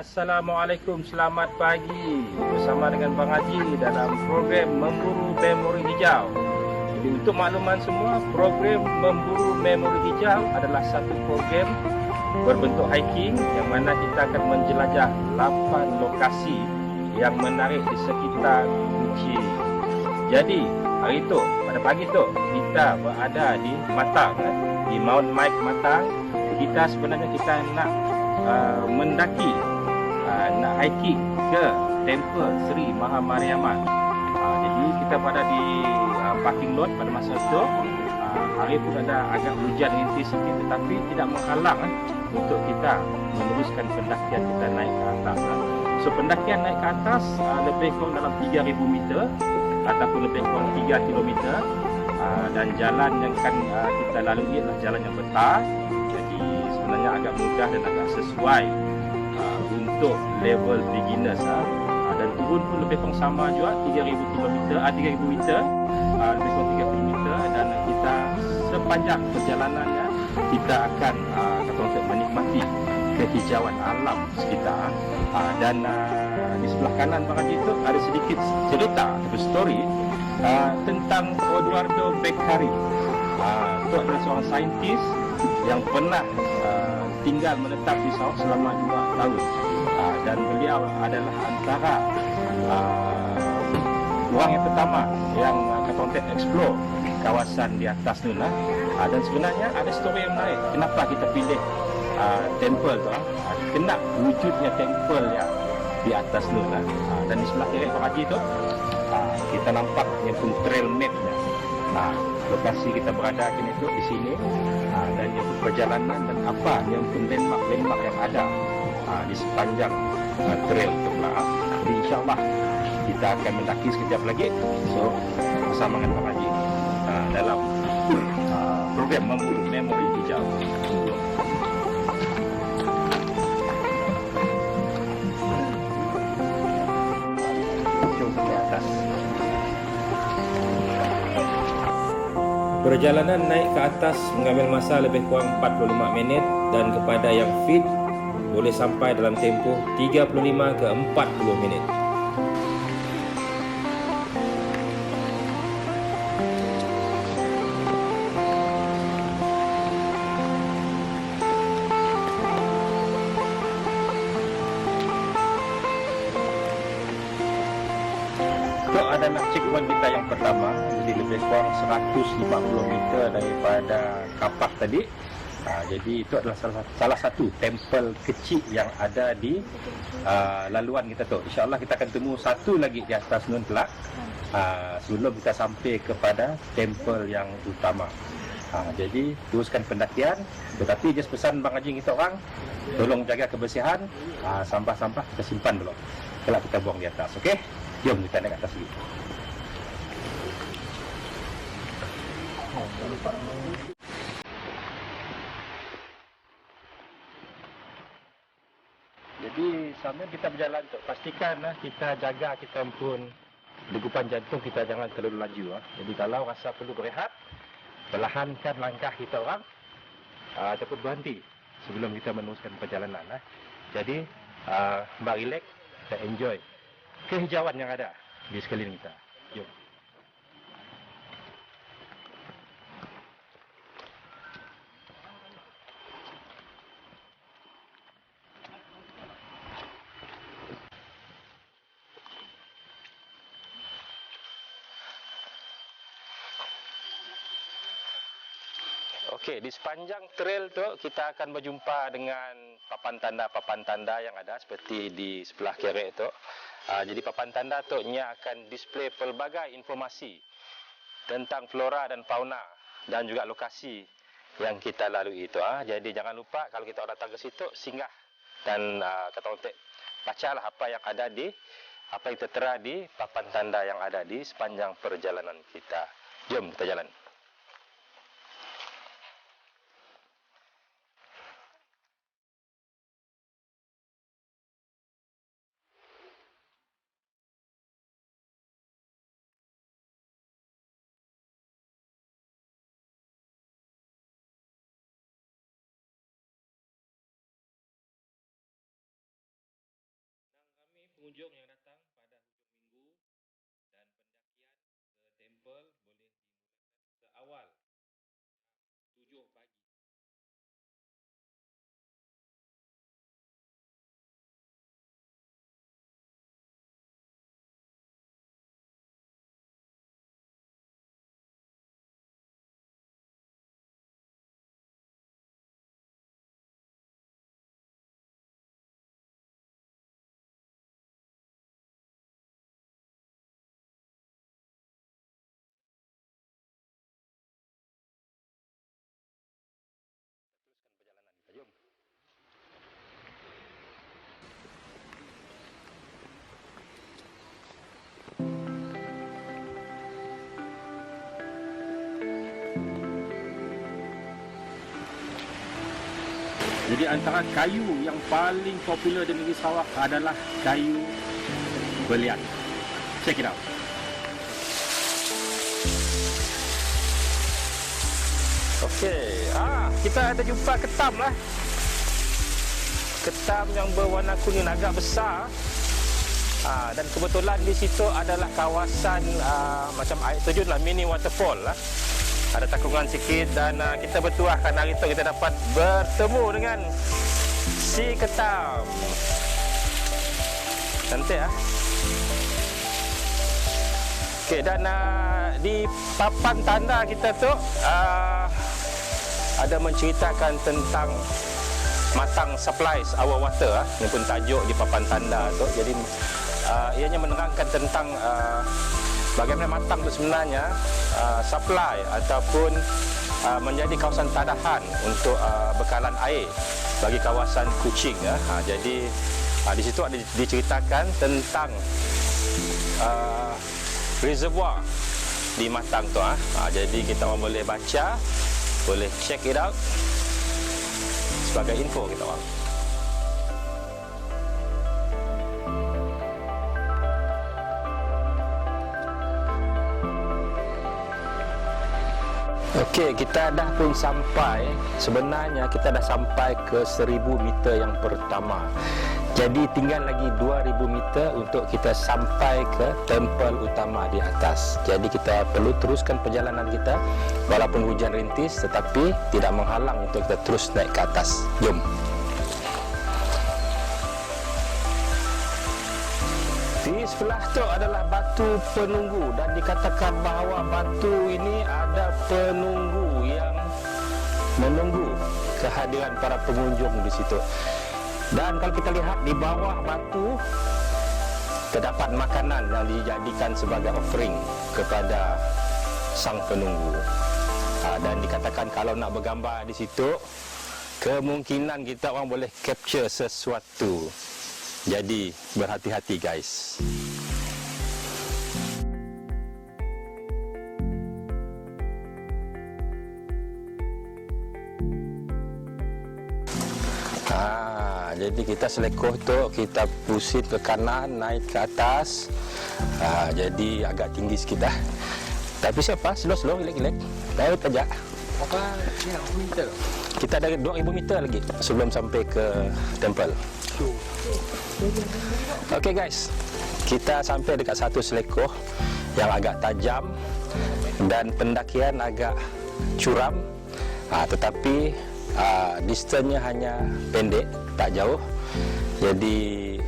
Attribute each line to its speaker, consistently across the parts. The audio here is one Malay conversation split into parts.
Speaker 1: Assalamualaikum, selamat pagi. Bersama dengan Bang Haji dalam program Memburu Memori Hijau. Jadi untuk makluman semua, program Memburu Memori Hijau adalah satu program berbentuk hiking yang mana kita akan menjelajah 8 lokasi yang menarik di sekitar Kuching. Jadi hari itu, pada pagi tu kita berada di Matang, di Mount Mike Matang. Kita sebenarnya nak mendaki, nak hiking ke Temple Sri Mahamariamman. Jadi kita berada di parking lot pada masa itu. Hari pun ada agak hujan rintik sikit, tetapi tidak menghalang untuk kita meneruskan pendakian kita naik ke atas. So pendakian naik ke atas lebih kurang dalam 3,000 meter ataupun lebih kurang 3 kilometer. Dan jalan yang akan kita lalui adalah jalan yang betar. Jadi sebenarnya agak mudah dan agak sesuai untuk level beginners. Dan turun pun lebih kurang sama juga, 3,000 meter, lebih kurang 3 kilometer. Dan kita sepanjang perjalanannya kita akan untuk menikmati kehijauan alam sekitar. Dan di sebelah kanan Bang Haji itu ada sedikit cerita atau story tentang Eduardo Beccari. Itu adalah seorang saintis yang pernah tinggal menetap di Sarawak selama 2 tahun. Dan beliau adalah antara orang yang pertama yang kata explore kawasan di atas tu lah. Dan sebenarnya ada story yang menarik. Kenapa kita pilih temple tu? Kena wujudnya temple yang di atas tu lah. Dan di sebelah kiri Bang Haji tu kita nampak yang pun trail map-nya. Lokasi kita berada kini tu di sini, dan yang pun perjalanan dan apa yang pun landmark yang ada di sepanjang trail tu lah. Jadi insyaAllah kita akan mendaki sekejap lagi. So bersama dengan Bang Haji dalam program Memburu Memori Hijau. Perjalanan naik ke atas mengambil masa lebih kurang 45 minit dan kepada yang fit boleh sampai dalam tempoh 35 ke 40 minit. Itu adalah checkpoint kita yang pertama. Jadi lebih kurang 150 meter daripada kapak tadi. Jadi itu adalah salah satu temple kecil yang ada di laluan kita tu. InsyaAllah kita akan temu satu lagi di atas Nun Kelak sebelum kita sampai kepada temple yang utama. Jadi teruskan pendakian. Tetapi just pesan Bang Haji kita orang, tolong jaga kebersihan. Sampah-sampah kita simpan dulu, kelak kita buang di atas. Okey, jom kita naik ke atas lagi. Jadi sambil kita berjalan tu, pastikan kita jaga kita pun degupan jantung kita jangan terlalu laju. Jadi kalau rasa perlu berehat, perlahankan langkah kita orang ataupun berhenti sebelum kita meneruskan perjalanan. Jadi mbak relax, kita enjoy kehijauan yang ada di sekeliling kita. Jom. Okey, di sepanjang trail tu kita akan berjumpa dengan papan tanda yang ada seperti di sebelah kiri tu. Jadi papan tanda tu akan display pelbagai informasi tentang flora dan fauna dan juga lokasi yang kita lalui itu. Jadi jangan lupa kalau kita datang ke situ singgah dan bacalah apa yang ada apa yang tertera di papan tanda yang ada di sepanjang perjalanan kita. Jom kita jalan. pengunjung yang datang pada hujung minggu, dan pendakian ke tempel boleh dimulakan seawal 7 pagi. Teruskan perjalanan kita, jom. Jadi antara kayu yang paling popular di negeri Sarawak adalah kayu belian. Check it out. Okey, kita ada jumpa ketam lah. Ketam yang berwarna kuning agak besar. Dan kebetulan di situ adalah kawasan macam air terjun lah, mini waterfall lah. Ada takungan sikit, dan kita bertuahkan hari itu kita dapat bertemu dengan si ketam. Cantik ah. Okey, dan di papan tanda kita tu ada menceritakan tentang Matang Supplies Our Water. Ini pun tajuk di papan tanda tu. Jadi ianya menerangkan tentang bagaimana Matang itu sebenarnya supply ataupun menjadi kawasan tadahan untuk bekalan air bagi kawasan Kuching ya. Jadi di situ ada diceritakan tentang reservoir di Matang tu. Jadi kita orang boleh baca, boleh check it out sebagai info kita orang. Okey, kita dah pun sampai. Sebenarnya kita dah sampai ke 1000 meter yang pertama. Jadi tinggal lagi 2000 meter untuk kita sampai ke tempel utama di atas. Jadi kita perlu teruskan perjalanan kita walaupun hujan rintis, tetapi tidak menghalang untuk kita terus naik ke atas. Jom. Di sebelah tu adalah batu penunggu, dan dikatakan bahawa batu ini ada penunggu yang menunggu kehadiran para pengunjung di situ. Dan kalau kita lihat di bawah batu terdapat makanan yang dijadikan sebagai offering kepada sang penunggu. Dan dikatakan kalau nak bergambar di situ, kemungkinan kita orang boleh capture sesuatu. Jadi berhati-hati guys. Jadi kita selekoh tu, kita pusit ke kanan, naik ke atas. Jadi agak tinggi sikit dah. Tapi siapa? Slow-slow, relax-relax. Naik aja.
Speaker 2: Berapa meter?
Speaker 1: Kita ada 2000 meter lagi sebelum sampai ke tempel. Okey guys, kita sampai dekat satu selekoh yang agak tajam dan pendakian agak curam, tetapi distance-nya hanya pendek, tak jauh. Jadi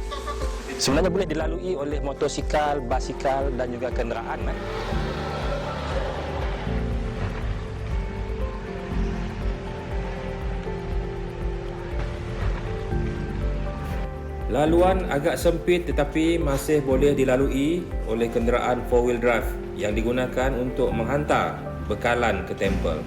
Speaker 1: sebenarnya boleh dilalui oleh motosikal, basikal dan juga kenderaan. Laluan agak sempit tetapi masih boleh dilalui oleh kenderaan 4-wheel drive yang digunakan untuk menghantar bekalan ke tempel.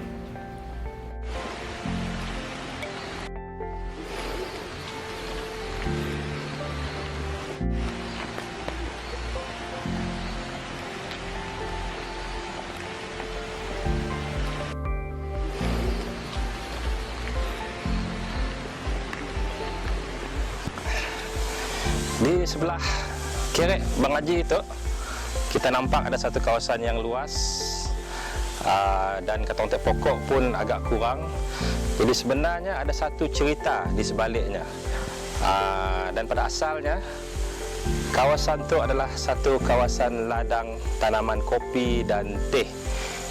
Speaker 1: Di sebelah kiri Bang Haji itu kita nampak ada satu kawasan yang luas, dan ketontek pokok pun agak kurang. Jadi sebenarnya ada satu cerita di sebaliknya, dan pada asalnya Kawasan tu adalah satu kawasan ladang tanaman kopi dan teh.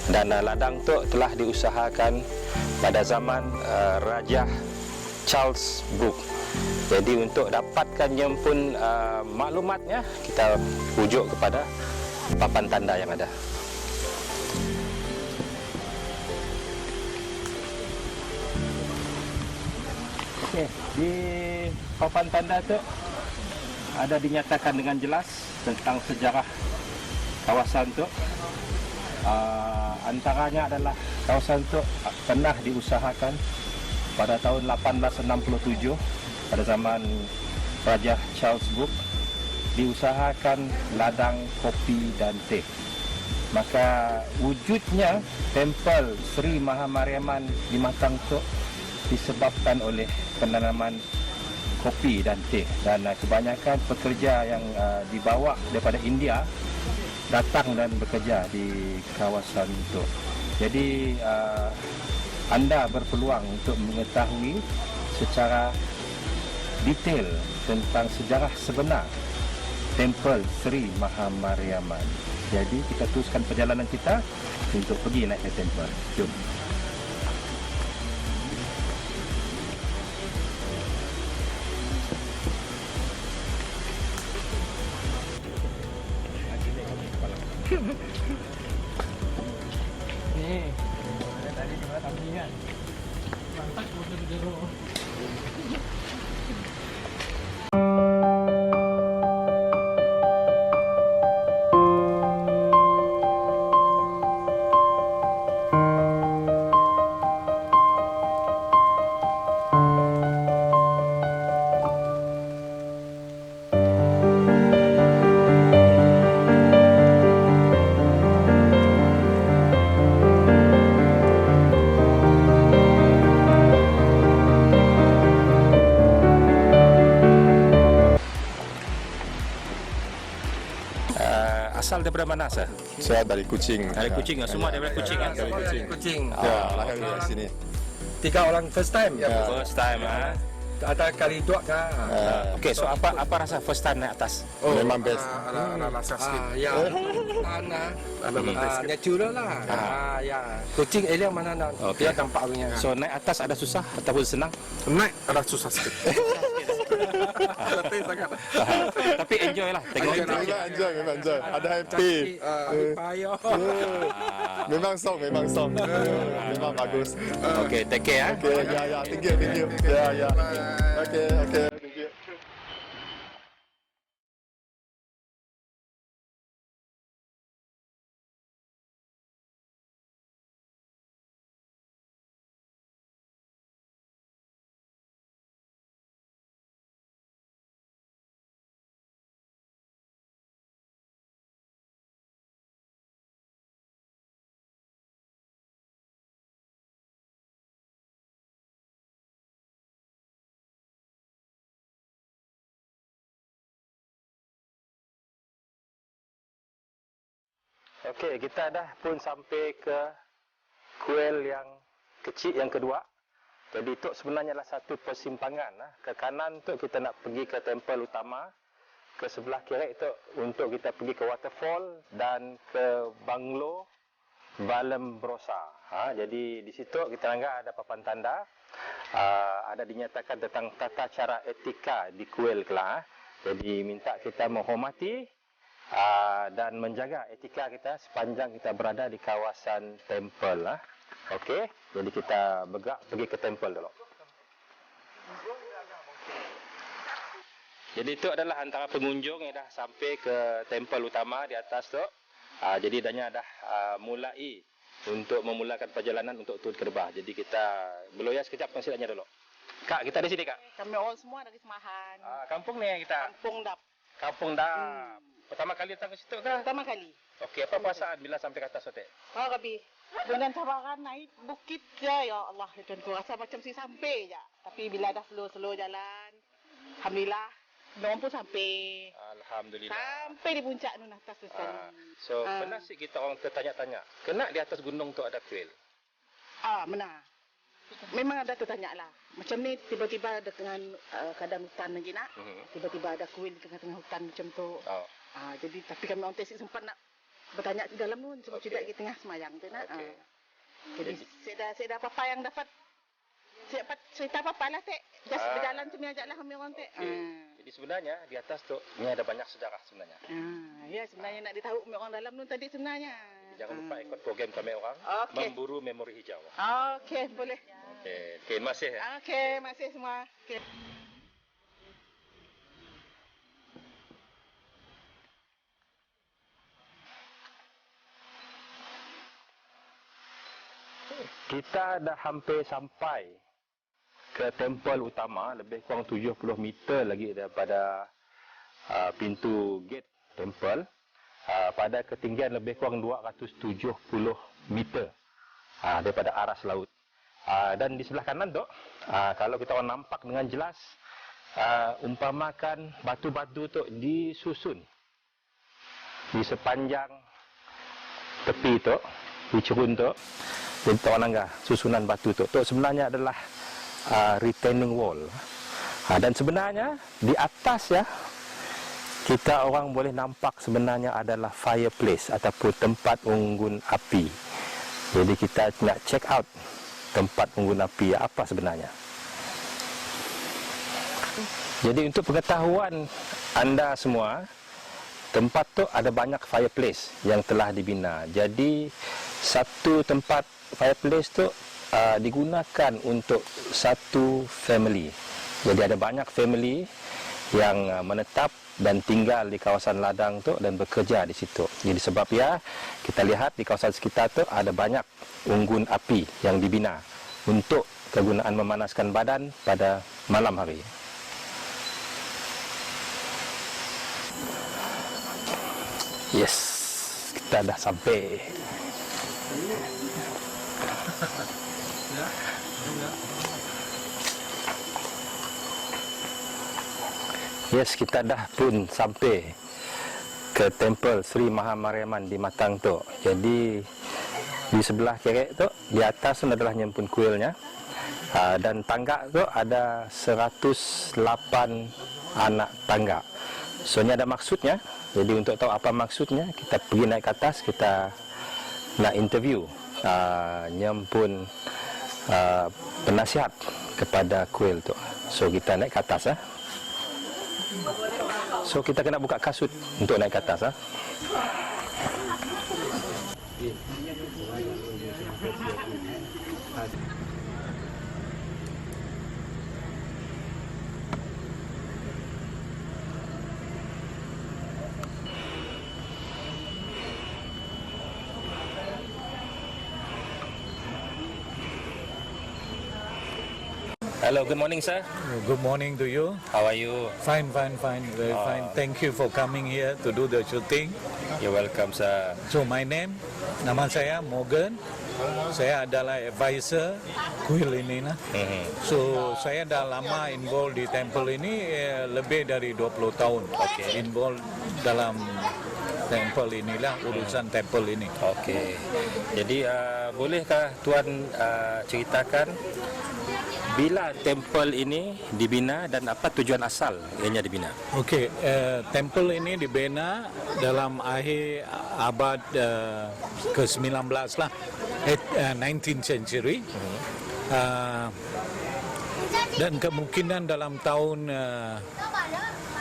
Speaker 1: Dan ladang tu telah diusahakan pada zaman Raja Charles Brooke. Jadi untuk dapatkan nyempun maklumatnya, kita rujuk kepada papan tanda yang ada. Okey, di papan tanda tu ada dinyatakan dengan jelas tentang sejarah kawasan tu. Antaranya adalah kawasan tu pernah diusahakan pada tahun 1867 pada zaman Raja Charles Brooke, diusahakan ladang kopi dan teh. Maka wujudnya tempel Sri Mahamariamman di Matang tu disebabkan oleh penanaman kopi dan teh, dan kebanyakan pekerja yang dibawa daripada India datang dan bekerja di kawasan itu. Jadi anda berpeluang untuk mengetahui secara detail tentang sejarah sebenar tempel Sri Mahamariamman. Jadi kita teruskan perjalanan kita untuk pergi naik ke tempel. Jom.
Speaker 2: Ni. Tadi kita tak pergi kan. Mantap foto video.
Speaker 1: Asal daripada mana sah?
Speaker 3: Saya dari Kuching.
Speaker 1: Dari Kuching, semua daripada Kuching kan?
Speaker 3: Dari Kuching.
Speaker 2: Kucing.
Speaker 3: Ya, lahir dari sini.
Speaker 2: 3 orang first time.
Speaker 3: Ya.
Speaker 1: First time
Speaker 2: Ada kali dua kan.
Speaker 1: Okey, so apa rasa first time naik atas?
Speaker 3: Memang best.
Speaker 2: Ada rasa sikit. Ya. Tanah. Natural lah. Ya. Kucing alien mana nak?
Speaker 1: Okey.
Speaker 2: Dia tampak punya.
Speaker 1: So naik atas ada susah ataupun senang?
Speaker 2: Naik ada susah sikit. Letih sangat.
Speaker 1: Tapi enjoy lah. Tengok
Speaker 3: Memang enjoy. Ada happy.
Speaker 2: Payah.
Speaker 3: Memang song. Memang bagus.
Speaker 1: Okey, take care.
Speaker 3: Okay, ya. Thank you. Ya. Okay. Thank you.
Speaker 1: Okey, kita dah pun sampai ke kuil yang kecil yang kedua. Jadi itu sebenarnya adalah satu persimpangan. Ke kanan tu kita nak pergi ke tempel utama. Ke sebelah kiri itu untuk kita pergi ke waterfall dan ke banglo Valembrosa. Jadi di situ kita anggap ada papan tanda. Ada dinyatakan tentang tata cara etika di kuil Kelang. Jadi minta kita menghormati dan menjaga etika kita sepanjang kita berada di kawasan tempel. Okey, jadi kita bergerak pergi ke tempel dulu. Jadi itu adalah antara pengunjung yang dah sampai ke tempel utama di atas tu. Jadi danya dah mulai untuk memulakan perjalanan untuk turun ke bawah. Jadi kita berloya sekejap konsilnya dulu. Kak, kita di sini Kak.
Speaker 4: Kami all semua dari Semahan.
Speaker 1: Kampung ni kita.
Speaker 4: Kampung Dap.
Speaker 1: Kampung Dap. Pertama kali datang ke situ ke?
Speaker 4: Pertama kali.
Speaker 1: Okey, apa perasaan bila sampai ke atas hotel?
Speaker 4: Rabi. Dengan cabaran naik bukit je, ya Allah. Tuanku rasa macam si sampai je. Tapi bila dah slow-slow jalan, alhamdulillah, orang pun sampai.
Speaker 1: Alhamdulillah.
Speaker 4: Sampai di puncak nun atas tu sekali.
Speaker 1: So, pernah sih kita orang tertanya-tanya, kena di atas gunung tu ada kuil?
Speaker 4: Benar. memang ada tertanya lah. Macam ni tiba-tiba ada dengan keadaan hutan lagi nak. Tiba-tiba ada kuil di tengah-tengah hutan macam tu.
Speaker 1: Oh.
Speaker 4: Jadi tapi kami orang tasik sempat nak bertanya di dalam tu sebab
Speaker 1: Okey.
Speaker 4: tidak di tengah semayang tu nak.
Speaker 1: Okey.
Speaker 4: Jadi saya dah apa yang dapat saya dapat cerita apa lah tek. Just berjalan tu ni ajaklah kami orang tek.
Speaker 1: Jadi sebenarnya di atas tu ni ada banyak sejarah sebenarnya.
Speaker 4: Ya sebenarnya nak ditahu kami orang dalam tu tadi sebenarnya.
Speaker 1: Jangan lupa ikut program kami orang
Speaker 4: Okey.
Speaker 1: memburu memori hijau.
Speaker 4: Okey, boleh.
Speaker 1: Okey, terima kasih ya.
Speaker 4: Okey, masih semua. Okey.
Speaker 1: Kita dah hampir sampai ke tempel utama, lebih kurang 70 meter lagi daripada pintu gate tempel, pada ketinggian lebih kurang 270 meter daripada aras laut. Dan di sebelah kanan tu, kalau kita orang nampak dengan jelas, umpamakan batu-batu tu disusun di sepanjang tepi tu, di cerun tu. Jadi kita orang nanggah susunan batu tu sebenarnya adalah retaining wall. Dan sebenarnya di atas ya, kita orang boleh nampak sebenarnya adalah fireplace ataupun tempat unggun api. Jadi kita nak check out tempat unggun api apa sebenarnya. Jadi untuk pengetahuan anda semua, tempat tu ada banyak fireplace yang telah dibina. Jadi satu tempat fireplace tu digunakan untuk satu family. Jadi ada banyak family yang menetap dan tinggal di kawasan ladang tu dan bekerja di situ. Jadi sebab ya, kita lihat di kawasan sekitar tu ada banyak unggun api yang dibina untuk kegunaan memanaskan badan pada malam hari. Yes, kita dah sampai. Yes, kita dah pun sampai ke tempel Sri Mahamariamman di Matang tu. Jadi di sebelah kiri tu, di atas tu adalah nyempun kuilnya. Dan tangga tu ada 108 anak tangga. So ini ada maksudnya. Jadi untuk tahu apa maksudnya, kita pergi naik ke atas, kita nak interview nyempun penasihat kepada kuil tu. So kita naik ke atas . So kita kena buka kasut untuk naik ke atas . Hello, good morning, sir.
Speaker 5: Good morning to you.
Speaker 1: How are you?
Speaker 5: Fine, fine, fine. Very fine. Thank you for coming here to do the shooting.
Speaker 1: You're welcome, sir.
Speaker 5: So my name, nama saya Morgan. Saya adalah advisor kuil ini lah. So saya dah lama involved di temple ini, lebih dari 20 tahun. Involved dalam temple inilah, urusan temple ini.
Speaker 1: Okey. Jadi bolehkah tuan ceritakan bila tempel ini dibina dan apa tujuan asal ianya dibina?
Speaker 5: Okey, temple ini dibina dalam akhir abad ke-19 lah, 19th century. Dan kemungkinan dalam tahun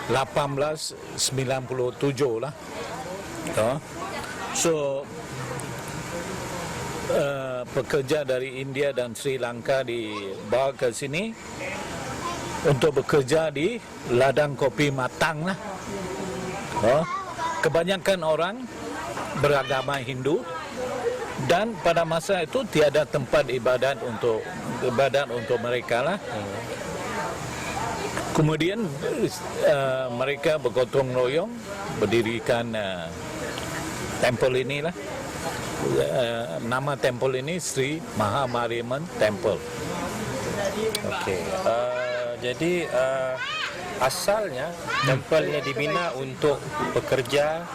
Speaker 5: 1897 lah. So pekerja dari India dan Sri Lanka dibawa ke sini untuk bekerja di ladang kopi Matang lah. Kebanyakan orang beragama Hindu dan pada masa itu tiada tempat ibadat untuk mereka lah. Kemudian mereka bergotong royong berdirikan tempel inilah. Nama tempel ini Sri Mahamariamman Temple.
Speaker 1: Okey. Jadi asalnya tempel ini dibina untuk pekerja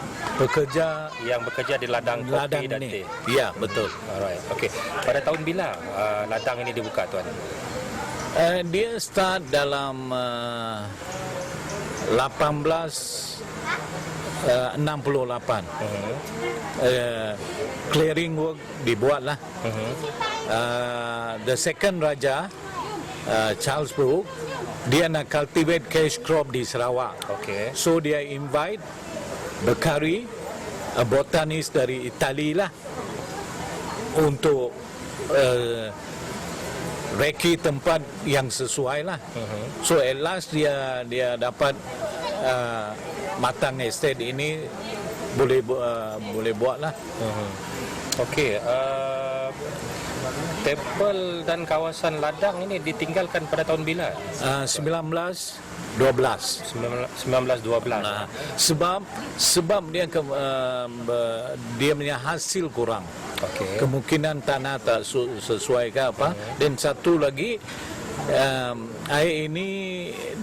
Speaker 1: yang bekerja di ladang kopi
Speaker 5: ladang
Speaker 1: dan
Speaker 5: ini.
Speaker 1: teh.
Speaker 5: Ya, betul.
Speaker 1: Alright. Okey. Pada tahun bila ladang ini dibuka, tuan?
Speaker 5: Dia start dalam 1868. Clearing work dibuatlah. The second raja, Charles Brook, dia nak cultivate cash crop di Sarawak.
Speaker 1: Okey.
Speaker 5: So dia invite Beccari, botanis dari Itali lah, untuk reki tempat yang sesuai lah. So at last dia dapat matang estate ini boleh buat lah.
Speaker 1: Okey. Tempel dan kawasan ladang ini ditinggalkan pada tahun bila?
Speaker 5: 1912.
Speaker 1: 1912.
Speaker 5: Nah, sebab dia dia punya hasil kurang.
Speaker 1: Okey.
Speaker 5: Kemungkinan tanah tak sesuai ke apa. Dan satu lagi, air ini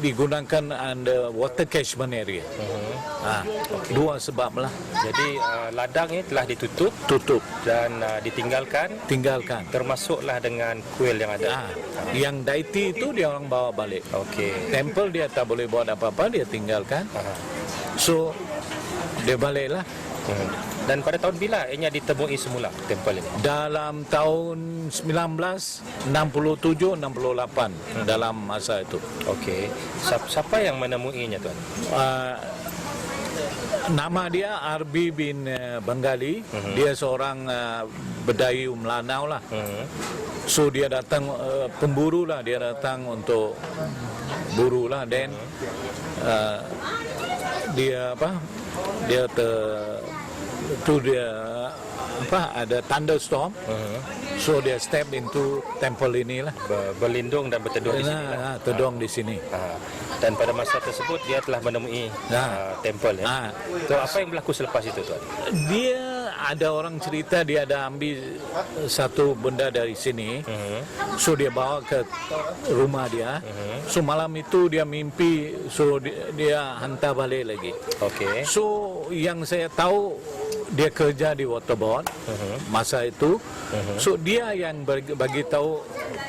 Speaker 5: digunakan under water catchment area. Dua sebab lah.
Speaker 1: Jadi ladang ini telah ditutup dan tinggalkan termasuklah dengan kuil yang ada.
Speaker 5: Yang deity itu dia orang bawa balik.
Speaker 1: Okey.
Speaker 5: Temple dia tak boleh buat apa-apa, dia tinggalkan. So dia baliklah.
Speaker 1: Dan pada tahun bila ianya ditemui semula tempel ini?
Speaker 5: Dalam tahun 1967-68, dalam masa itu.
Speaker 1: Okey. Siapa yang menemuinya, tuan?
Speaker 5: Nama dia Arbi bin Bengali. Dia seorang Bedayu Melanau lah. So dia datang, pemburu lah, dia datang untuk buru lah. Dan dia ada thunderstorm. So dia step into temple inilah.
Speaker 1: Berlindung dan berteduh di sini.
Speaker 5: Teduh di sini.
Speaker 1: Dan pada masa tersebut dia telah menemui tempel ya. So apa yang berlaku selepas itu, tuan?
Speaker 5: Dia ada orang cerita dia ada ambil satu benda dari sini. So dia bawa ke rumah dia. So malam itu dia mimpi, so dia hantar balik lagi.
Speaker 1: Okey.
Speaker 5: So yang saya tahu dia kerja di waterboard masa itu. So dia yang bagi tahu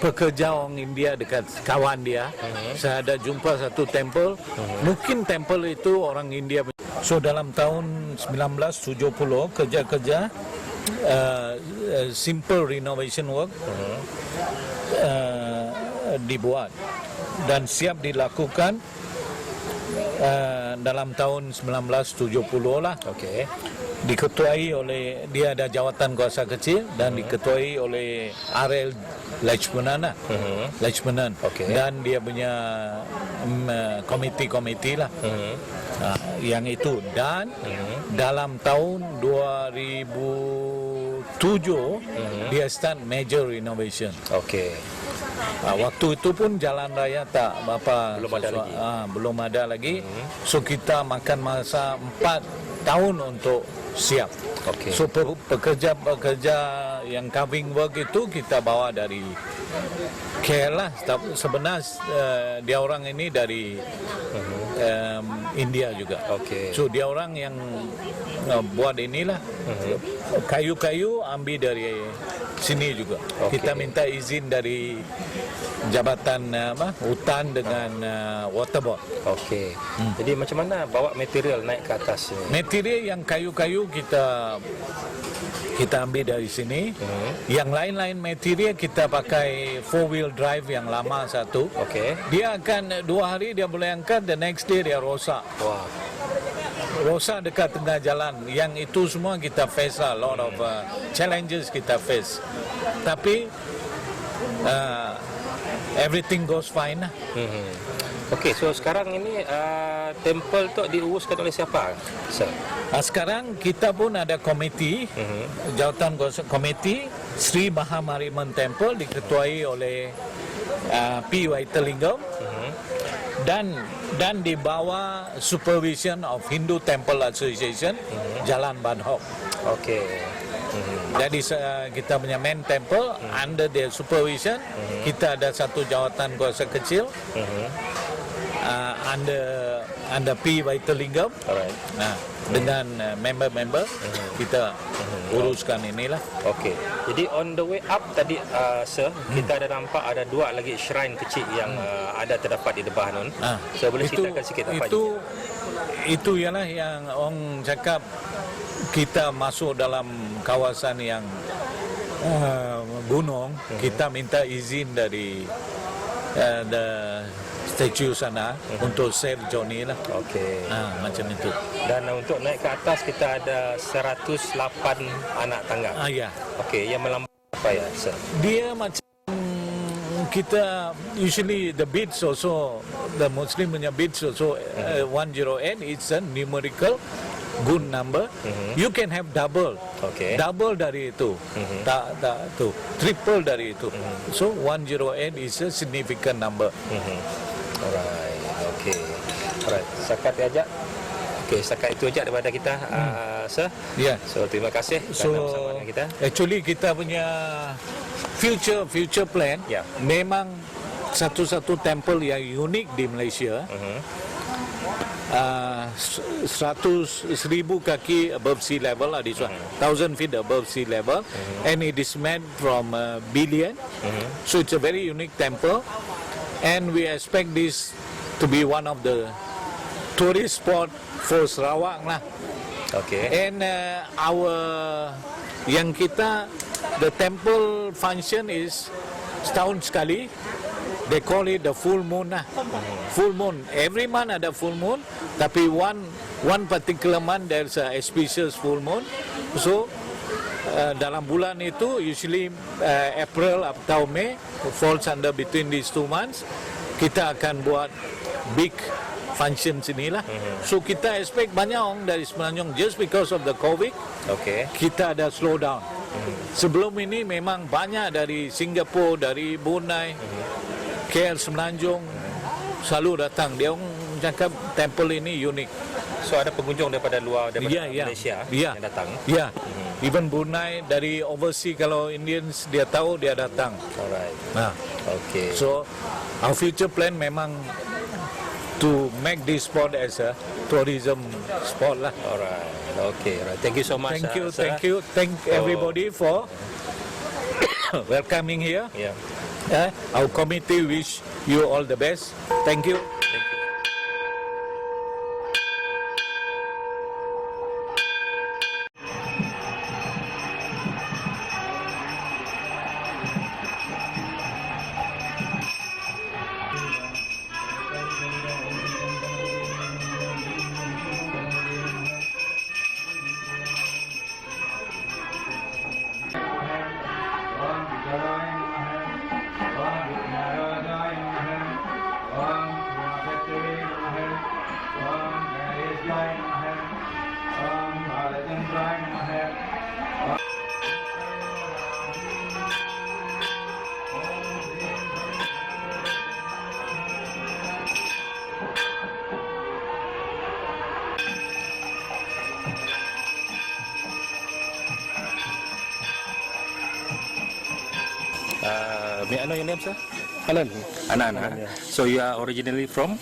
Speaker 5: pekerja orang India dekat kawan dia. Saya ada jumpa satu temple. Mungkin temple itu orang India. So dalam tahun 1970 kerja-kerja simple renovation work dibuat dan siap dilakukan dalam tahun 1970 lah.
Speaker 1: Okey.
Speaker 5: Diketuai oleh, dia ada jawatan kuasa kecil dan diketuai oleh R.L. Lachmanan lah. Lachmanan.
Speaker 1: Okey.
Speaker 5: Dan dia punya komiti lah. Yang itu. Dan dalam tahun 2007 dia start major renovation.
Speaker 1: Okey.
Speaker 5: Waktu itu pun jalan raya tak apa
Speaker 1: belum ada lagi.
Speaker 5: So kita makan masa 4 tahun untuk siap.
Speaker 1: Okey.
Speaker 5: So pekerja yang carving work itu kita bawa dari KL lah. Sebenarnya dia orang ini dari India juga.
Speaker 1: Okey.
Speaker 5: So dia orang yang buat inilah. Kayu-kayu ambil dari sini juga.
Speaker 1: Okey.
Speaker 5: Kita minta izin dari jabatan hutan dengan waterboard.
Speaker 1: Okey. Jadi macam mana bawa material naik ke atas ini?
Speaker 5: Material yang kayu-kayu kita ambil dari sini. Yang lain-lain material kita pakai 4-wheel drive yang lama satu.
Speaker 1: Okey.
Speaker 5: Dia akan 2 hari dia boleh angkat, the next day dia rosak.
Speaker 1: Wah.
Speaker 5: Rosak dekat tengah jalan. Yang itu semua kita face lah, lot of challenges kita face. Tapi everything goes fine lah.
Speaker 1: Okey, so sekarang ini tempel tu diuruskan oleh siapa?
Speaker 5: Sekarang kita pun ada komiti, jawatan komiti Sri Mahamariman Temple diketuai oleh P. Waitelingam dan di bawah supervision of Hindu Temple Association Jalan Banhok.
Speaker 1: Okey.
Speaker 5: Jadi kita punya main temple under their supervision. Kita ada satu jawatan kuasa kecil under P Vaitalingam.
Speaker 1: Alright.
Speaker 5: Dengan member-member kita uruskan inilah.
Speaker 1: Okey. Jadi on the way up tadi sir, kita ada nampak ada 2 lagi shrine kecil yang ada terdapat di depan nun. So boleh ceritakan sikit apa
Speaker 5: itu ialah yang orang cakap kita masuk dalam kawasan yang gunung, kita minta izin dari the statue sana untuk safe journey lah.
Speaker 1: Okey.
Speaker 5: Macam itu.
Speaker 1: Dan untuk naik ke atas kita ada 108 anak tangga.
Speaker 5: Ya.
Speaker 1: Okey, yang melambang apa ya, sir?
Speaker 5: Dia macam kita usually the beads also, the Muslim punya beads also 108 it's a numerical good number. You can have double.
Speaker 1: Okey.
Speaker 5: Double dari itu. Tak tu. Triple dari itu. So 108 is a significant number.
Speaker 1: Alright. Okey. Alright. Setakat aja. Okey, setakat itu aja daripada kita, sir.
Speaker 5: Ya.
Speaker 1: So terima kasih kerana bersama dengan kita.
Speaker 5: Actually kita punya future plan memang satu-satu temple yang unik di Malaysia. 100,000 kaki above sea level lah, this one 1,000 feet above sea level, and it is made from billion. So it's a very unique temple, and we expect this to be one of the tourist spot for Sarawak lah.
Speaker 1: Okay.
Speaker 5: And our yang kita, the temple function is setahun sekali. They call it the full moon lah. Full moon. Every month ada full moon, tapi one particular month there's a auspicious full moon. So dalam bulan itu usually April atau May falls under between these 2 months. Kita akan buat big function sinilah. So kita expect banyak orang dari Semenanjung, just because of the COVID.
Speaker 1: Okay.
Speaker 5: Kita ada slow down. Sebelum ini memang banyak dari Singapura, dari Brunei, KL Semenanjung selalu datang. Dia orang cakap temple ini unik.
Speaker 1: So ada pengunjung daripada luar, daripada Malaysia yang datang.
Speaker 5: Ya. Even Brunei, dari overseas, kalau Indians dia tahu dia datang.
Speaker 1: Alright. Okay.
Speaker 5: So our future plan memang to make this spot as a tourism spot lah.
Speaker 1: Alright. Okay. Right. Thank you so much.
Speaker 5: Thank you. Thank everybody for welcoming here.
Speaker 1: Yeah.
Speaker 5: Our committee wish you all the best. Thank you.
Speaker 1: May I know your name, sir?
Speaker 3: Anan.
Speaker 1: Anan.
Speaker 3: Yeah.
Speaker 1: So you are originally from?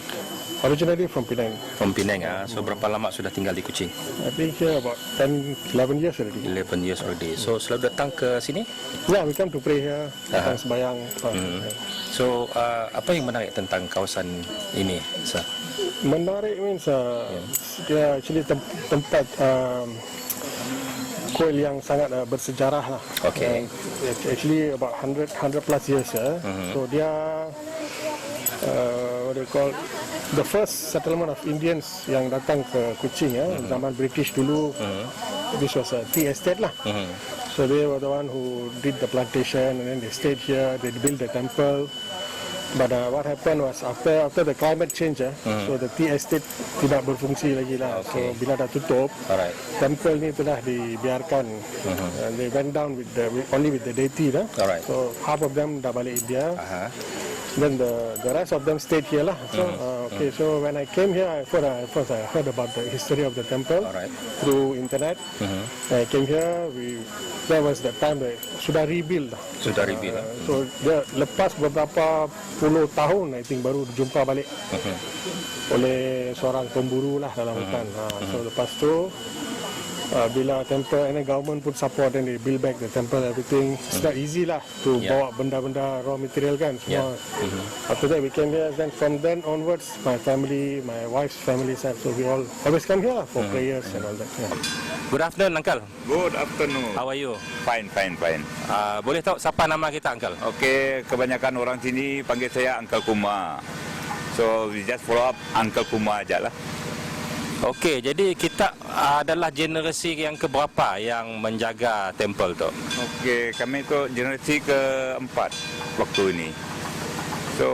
Speaker 3: Originally from Penang.
Speaker 1: From Penang. So berapa lama sudah tinggal di Kuching?
Speaker 3: I think here about 11 years already.
Speaker 1: 11 years already. So selalu datang ke sini?
Speaker 3: Yeah, we come to pray here, datang sembahyang.
Speaker 1: So apa yang menarik tentang kawasan ini, sir?
Speaker 3: Menarik means dia actually tempat kuil yang sangat bersejarah lah.
Speaker 1: Okay.
Speaker 3: Actually about 100 plus years. So dia what do you call, the first settlement of Indians yang datang ke Kuching zaman British dulu. This was a tea estate lah. So they were the one who did the plantation, and then they stayed here. They built the temple. But what happened was after the climate change, so the tea estate tidak berfungsi lagi lah.
Speaker 1: Okay.
Speaker 3: So bila dah tutup,
Speaker 1: Alright.
Speaker 3: temple ni telah dibiarkan. And they went down with only with the deity lah.
Speaker 1: Alright.
Speaker 3: So half of them dah balik India. Then the rest of them stayed here lah. So okay, so when I came here, I heard about the history of the temple through internet. I came here, that was the time that sudah rebuild lah.
Speaker 1: Sudah rebuild lah.
Speaker 3: So dia lepas beberapa puluh tahun, I think baru jumpa balik oleh seorang pemburu lah dalam hutan. So lepas tu bila temple and the government put support and they build back the temple, everything, it's not easy lah to bawa benda-benda raw material kan semua. After that we came here, then from then onwards my family, my wife's family side, so we all always come here lah for prayers and all that.
Speaker 1: Good afternoon, Uncle.
Speaker 6: Good afternoon.
Speaker 1: How are you?
Speaker 6: Fine.
Speaker 1: Boleh tahu siapa nama kita, Uncle?
Speaker 6: Okey, kebanyakan orang sini panggil saya Uncle Kuma. So we just follow up Uncle Kuma aja lah.
Speaker 1: Okey, jadi kita adalah generasi yang keberapa yang menjaga temple tu?
Speaker 6: Okey, kami tu generasi keempat waktu ini. So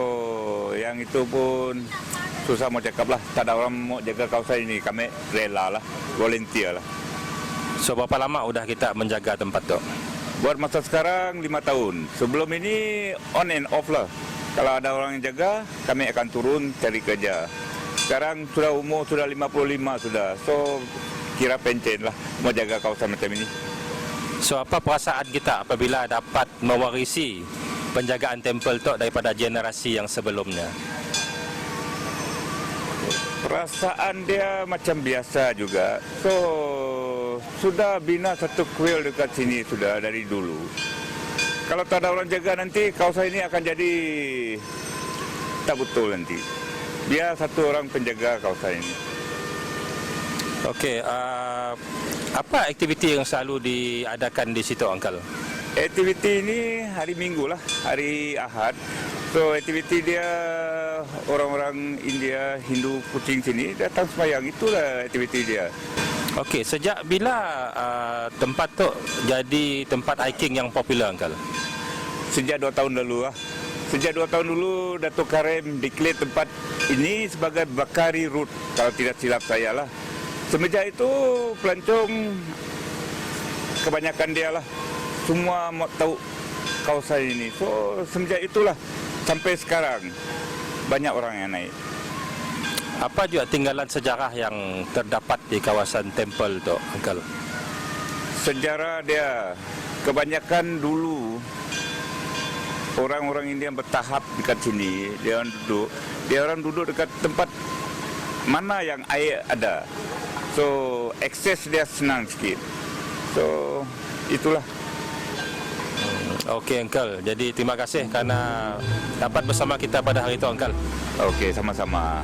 Speaker 6: yang itu pun susah mau cakap lah. Tak ada orang mau jaga kawasan ini. Kami rela lah, volunteer lah.
Speaker 1: So berapa lama udah kita menjaga tempat tu?
Speaker 6: Buat masa sekarang 5 tahun. Sebelum ini on and off lah. Kalau ada orang yang jaga, kami akan turun cari kerja. Sekarang sudah umur sudah 55 sudah. So kira pencen lah mau jaga kawasan macam ini.
Speaker 1: So apa perasaan kita apabila dapat mewarisi penjagaan temple tu daripada generasi yang sebelumnya?
Speaker 6: Perasaan dia macam biasa juga. So sudah bina satu kuil dekat sini sudah dari dulu. Kalau tak ada orang jaga nanti kawasan ini akan jadi tak betul nanti. Biar satu orang penjaga kawasan ini.
Speaker 1: Okey, apa aktiviti yang selalu diadakan di situ, Uncle?
Speaker 6: Aktiviti ini hari Minggu lah, hari Ahad. So aktiviti dia orang-orang India, Hindu Kuching sini datang sembahyang, itulah aktiviti dia.
Speaker 1: Okey, sejak bila tempat tu jadi tempat hiking yang popular, Uncle?
Speaker 6: Sejak 2 tahun lalu lah. Sejak 2 tahun dulu Datuk Karim declare tempat ini sebagai Bakari Route, kalau tidak silap saya lah. Semenjak itu pelancong kebanyakan dia lah. Semua mau tahu kawasan ini. So semenjak itulah sampai sekarang banyak orang yang naik.
Speaker 1: Apa juga tinggalan sejarah yang terdapat di kawasan temple tu, Uncle?
Speaker 6: Sejarah dia kebanyakan dulu orang-orang India bertahap dekat sini, dia orang duduk dekat tempat mana yang air ada. So akses dia senang sikit. So itulah.
Speaker 1: Okey, Uncle. Jadi terima kasih kerana dapat bersama kita pada hari itu, Uncle.
Speaker 6: Okey, sama-sama.